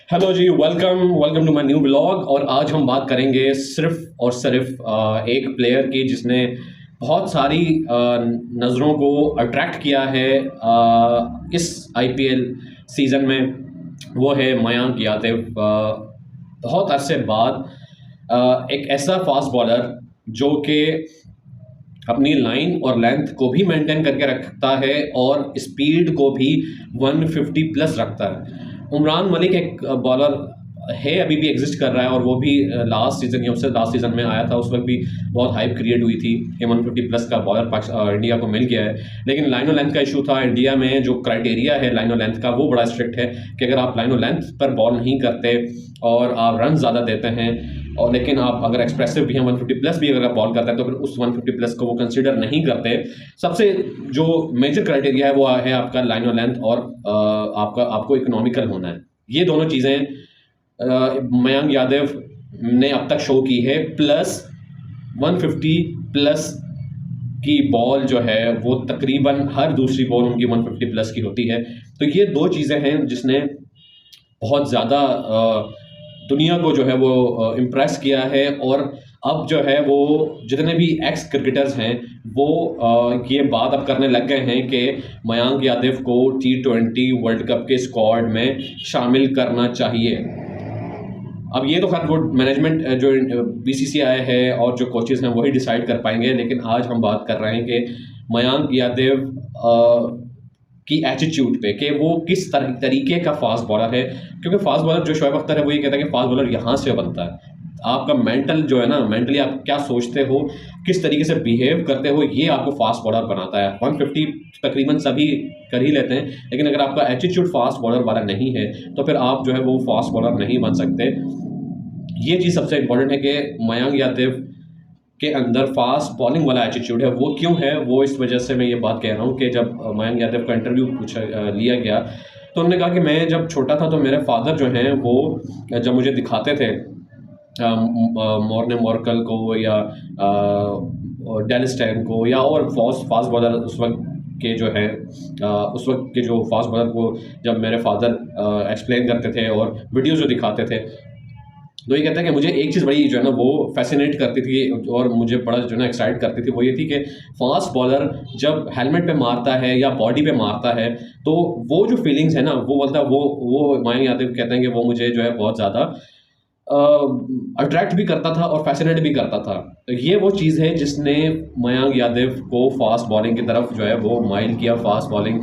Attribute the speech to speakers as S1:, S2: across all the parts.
S1: Hello जी, welcome welcome to my new blog. और आज हम बात करेंगे सिर्फ और सिर्फ एक प्लेयर की जिसने बहुत सारी नज़रों को अट्रैक्ट किया है इस आईपीएल सीज़न में। वो है मयंक यादव। बहुत अरसे बाद एक ऐसा फास्ट बॉलर जो कि अपनी लाइन और लेंथ को भी मेंटेन करके रखता है और स्पीड को भी 150 प्लस रखता है। उमरान मलिक एक बॉलर है, अभी भी एग्जिस्ट कर रहा है, और वो भी लास्ट सीज़न या उससे लास्ट सीज़न में आया था। उस वक्त भी बहुत हाइप क्रिएट हुई थी कि 150 प्लस का बॉलर इंडिया को मिल गया है। लेकिन लाइन और लेंथ का इशू था। इंडिया में जो क्राइटेरिया है लाइन और लेंथ का वो बड़ा स्ट्रिक्ट है कि अगर आप लाइन और लेंथ पर बॉल नहीं करते और आप रन ज़्यादा देते हैं और लेकिन आप अगर एक्सप्रेसिव भी हैं 150 प्लस भी अगर आप बॉल करते हैं तो फिर उस 150 प्लस को वो कंसीडर नहीं करते। सबसे जो मेजर क्राइटेरिया है वो है आपका लाइन और लेंथ और आपको इकोनॉमिकल होना है। ये दोनों चीज़ें मयंक यादव ने अब तक शो की है। प्लस 150 प्लस की बॉल जो है वो तकरीबन हर दूसरी बॉल उनकी 150 प्लस की होती है। तो ये दो चीज़ें हैं जिसने बहुत ज़्यादा दुनिया को जो है वो इम्प्रेस किया है। और अब जो है वो जितने भी एक्स क्रिकेटर्स हैं वो ये बात अब करने लग गए हैं कि मयंक यादव को T20 वर्ल्ड कप के स्क्वाड में शामिल करना चाहिए। अब ये तो खैर वो मैनेजमेंट जो बीसीसीआई है और जो कोचेस हैं वही डिसाइड कर पाएंगे। लेकिन आज हम बात कर रहे हैं कि मयंक यादव की एटीट्यूड पे कि वो किस तरीके का फास्ट बॉलर है। क्योंकि फास्ट बॉलर जो शोएब अख्तर है वो ये कहता है कि फास्ट बॉलर यहाँ से बनता है। आपका मेंटल जो है ना, मेंटली आप क्या सोचते हो, किस तरीके से बिहेव करते हो, ये आपको फास्ट बॉलर बनाता है। 150 तकरीबन सभी कर ही लेते हैं, लेकिन अगर आपका एटीट्यूड फास्ट बॉलर वाला नहीं है तो फिर आप जो है वो फास्ट बॉलर नहीं बन सकते। ये चीज़ सबसे इंपॉर्टेंट है कि मयंक यादव के अंदर फास्ट बॉलिंग वाला एटीट्यूड है। वो क्यों है, वो इस वजह से मैं ये बात कह रहा हूँ कि जब मयंक यादव का इंटरव्यू लिया गया तो उन्होंने कहा कि मैं जब छोटा था तो मेरे फादर जो हैं वो जब मुझे दिखाते थे मॉर्ने मॉर्कल को या डेल स्टेन को या और फास्ट बॉलर उस वक्त के जो है उस वक्त के जो फास्ट बॉलर को जब मेरे फादर एक्सप्लेन करते थे और वीडियोज़ जो दिखाते थे, तो ये कहता है कि मुझे एक चीज़ बड़ी जो है ना वो फैसिनेट करती थी और मुझे बड़ा जो है ना एक्साइट करती थी। वो ये थी कि फास्ट बॉलर जब हेलमेट पे मारता है या बॉडी पे मारता है तो वो जो फीलिंग्स है ना वो बोलता है वो मयंक यादव कहते हैं कि वो मुझे जो है बहुत ज़्यादा अट्रैक्ट भी करता था और फैसिनेट भी करता था। तो ये वो चीज़ है जिसने मयंक यादव को फास्ट बॉलिंग की तरफ जो है वो माइल किया, फास्ट बॉलिंग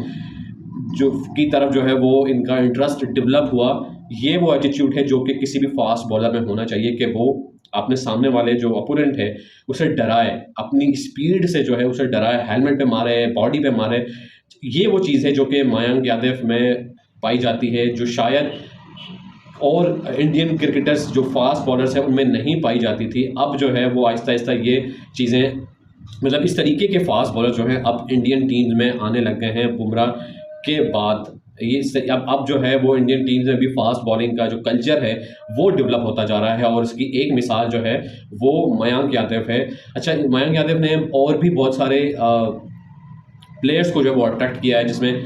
S1: जो की तरफ जो है वो इनका इंटरेस्ट डेवलप हुआ। ये वो एटीट्यूड है जो कि किसी भी फास्ट बॉलर में होना चाहिए कि वो अपने सामने वाले जो अपोनेंट है उसे डराए, अपनी स्पीड से जो है उसे डराए, हेलमेट पे मारे, बॉडी पे मारे। ये वो चीज़ है जो कि मयंक यादव में पाई जाती है, जो शायद और इंडियन क्रिकेटर्स जो फास्ट बॉलर्स हैं उनमें नहीं पाई जाती थी। अब जो है वो आहिस्ता आहिस्ता ये चीज़ें मतलब इस तरीके के फास्ट बॉलर जो हैं अब इंडियन टीम्स में आने लग गए हैं बुमराह के बाद। ये अब जो है वो इंडियन टीम्स में भी फास्ट बॉलिंग का जो कल्चर है वो डेवलप होता जा रहा है और इसकी एक मिसाल जो है वो मयंक यादव है। अच्छा, मयंक यादव ने और भी बहुत सारे प्लेयर्स को जो है वो अट्रैक्ट किया है, जिसमें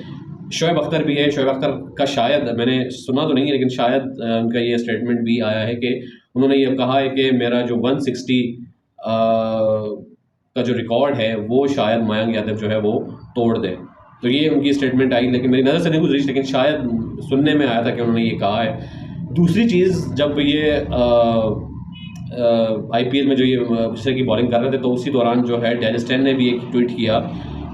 S1: शोएब अख्तर भी है। शोएब अख्तर का शायद मैंने सुना तो नहीं है लेकिन शायद उनका ये स्टेटमेंट भी आया है कि उन्होंने ये कहा है कि मेरा जो 160 का जो रिकॉर्ड है वो शायद मयंक यादव जो है वो तोड़ दे। तो ये उनकी स्टेटमेंट आई, लेकिन मेरी नज़र से नहीं गुजरी, लेकिन शायद सुनने में आया था कि उन्होंने ये कहा है। दूसरी चीज़, जब ये आईपीएल में जो ये दूसरे की बॉलिंग कर रहे थे तो उसी दौरान जो है डेल स्टेन ने भी एक ट्वीट किया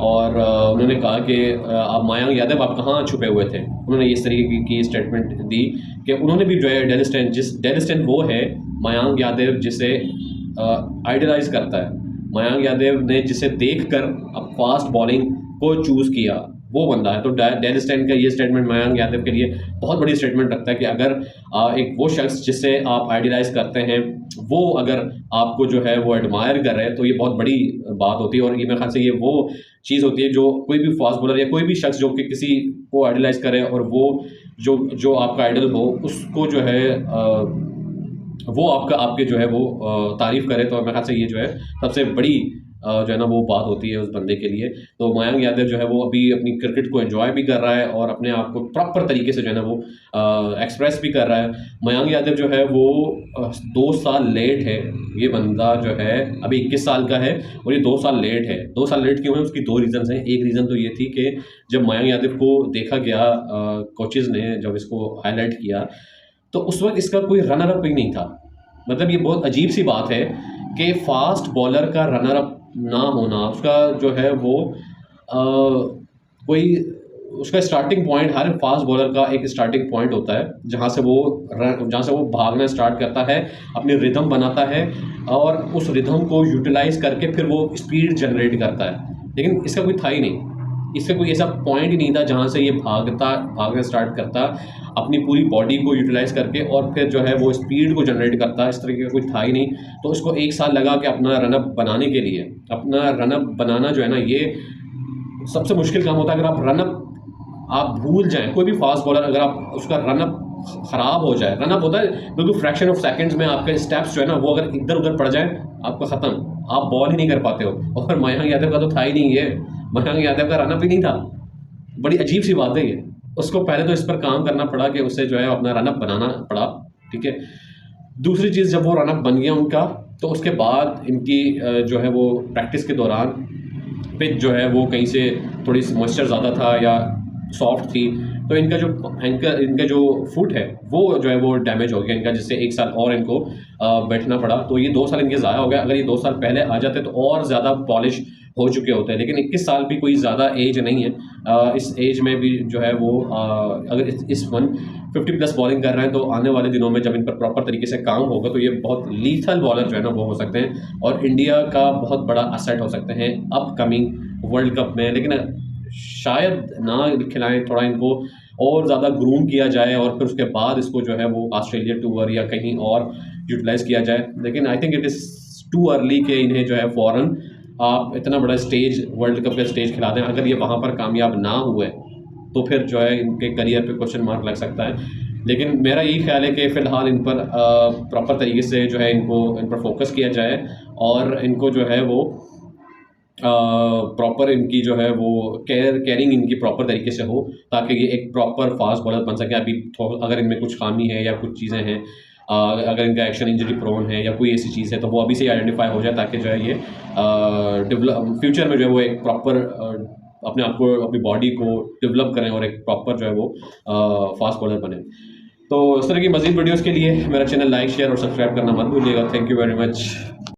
S1: और उन्होंने कहा कि आप मयंक यादव आप कहाँ छुपे हुए थे। उन्होंने इस तरीके की स्टेटमेंट दी कि उन्होंने भी जो है डेल स्टेन वो है मयंक यादव जिसे आइडलाइज करता है। मयंक यादव ने जिसे देखकर अब फास्ट बॉलिंग को चूज़ किया वो बंदा है। तो डेल स्टेन का ये स्टेटमेंट मयंक यादव के लिए बहुत बड़ी स्टेटमेंट रखता है कि अगर एक वो शख्स जिससे आप आइडियलाइज करते हैं वो अगर आपको जो है वो एडमायर कर रहे हैं तो ये बहुत बड़ी बात होती है। और ये मेरे ख्याल से ये वो चीज़ होती है जो कोई भी फास्ट बॉलर या कोई भी शख्स जो कि किसी को आइडियलाइज करे और वो जो आपका आइडल हो उसको जो है वो आपके जो है वो तारीफ़ करे, तो मेरे ख्याल से ये जो है सबसे बड़ी जो है ना वो बात होती है उस बंदे के लिए। तो मयंक यादव जो है वो अभी अपनी क्रिकेट को एंजॉय भी कर रहा है और अपने आप को प्रॉपर तरीके से जो है ना वो एक्सप्रेस भी कर रहा है। मयंक यादव जो है वो 2 साल लेट है। ये बंदा जो है अभी 21 साल का है और ये 2 साल लेट है। 2 साल लेट क्यों है, उसकी 2 रीज़न्स हैं। एक रीज़न तो ये थी कि जब मयंक यादव को देखा गया कोचेज़ ने जब इसको हाईलाइट किया तो उस वक्त इसका कोई रनर अप ही नहीं था। मतलब ये बहुत अजीब सी बात है कि फास्ट बॉलर का रनर अप ना होना, उसका जो है वो कोई उसका स्टार्टिंग पॉइंट, हर फास्ट बॉलर का एक स्टार्टिंग पॉइंट होता है जहाँ से वो भागना स्टार्ट करता है, अपनी रिदम बनाता है और उस रिदम को यूटिलाइज करके फिर वो स्पीड जनरेट करता है। लेकिन इसका कोई था ही नहीं, इसका कोई ऐसा पॉइंट ही नहीं था जहाँ से ये भागना स्टार्ट करता अपनी पूरी बॉडी को यूटिलाइज करके और फिर जो है वो स्पीड को जनरेट करता। इस तरीके का कोई था ही नहीं। तो उसको 1 साल लगा कि अपना रनअप बनाने के लिए, अपना रनअप बनाना जो है ना ये सबसे मुश्किल काम होता है। अगर आप रनअप आप भूल जाएं, कोई भी फास्ट बॉलर अगर आप उसका रनअप ख़राब हो जाए, रनअप होता है बिल्कुल फ्रैक्शन ऑफ सेकंड्स में, आपके स्टेप्स जो है ना वो अगर इधर उधर पड़ जाए आपका ख़त्म, आप बॉल ही नहीं कर पाते हो। और मयंक यादव का तो था ही नहीं ये, मयंक यादव का रनअप ही नहीं था। बड़ी अजीब सी बात है ये। उसको पहले तो इस पर काम करना पड़ा कि उसे जो है अपना रनअप बनाना पड़ा, ठीक है। दूसरी चीज़, जब वो रनअप बन गया उनका तो उसके बाद इनकी जो है वो प्रैक्टिस के दौरान पिच जो है वो कहीं से थोड़ी सी मॉइस्चर ज़्यादा था या सॉफ्ट थी, तो इनका जो फुट है वो जो है वो डैमेज हो गया इनका, जिससे 1 साल और इनको बैठना पड़ा। तो ये 2 साल इनके ज़ाया हो गया। अगर ये 2 साल पहले आ जाते तो और ज़्यादा पॉलिश हो चुके होते हैं। लेकिन 21 साल भी कोई ज़्यादा एज नहीं है। इस एज में भी जो है वो अगर इस 150 प्लस बॉलिंग कर रहे हैं तो आने वाले दिनों में जब इन पर प्रॉपर तरीके से काम होगा तो ये बहुत लीथल बॉलर जो है ना वो हो सकते हैं और इंडिया का बहुत बड़ा असेट हो सकते हैं अपकमिंग वर्ल्ड कप में। लेकिन शायद ना खिलाएं, थोड़ा इनको और ज़्यादा ग्रूम किया जाए और फिर उसके बाद इसको जो है वो ऑस्ट्रेलिया टूर या कहीं और यूटिलाइज़ किया जाए। लेकिन I think it is too early कि इन्हें जो है फ़ौरन आप इतना बड़ा स्टेज, वर्ल्ड कप का स्टेज खिला दें। अगर ये वहाँ पर कामयाब ना हुए तो फिर जो है इनके करियर पे क्वेश्चन मार्क लग सकता है। लेकिन मेरा यही ख्याल है कि फ़िलहाल इन पर प्रॉपर तरीके से जो है इन पर फोकस किया जाए और इनको जो है वो प्रॉपर इनकी जो है वो केयरिंग इनकी प्रॉपर तरीके से हो, ताकि ये एक प्रॉपर फास्ट बॉलर बन सके। अभी अगर इनमें कुछ खामी है या कुछ चीज़ें हैं, अगर इनका एक्शन इंजरी प्रोन है या कोई ऐसी चीज़ है तो वो अभी से आइडेंटिफाई हो जाए, ताकि जो है ये फ्यूचर में जो है वो एक प्रॉपर अपने आप को, अपनी बॉडी को डेवलप करें और एक प्रॉपर जो है वो फास्ट बॉलर बने। तो इस तरह की मज़ीद वीडियोज़ के लिए मेरा चैनल लाइक, शेयर और सब्सक्राइब करना मत भूलिएगा। Thank you very much.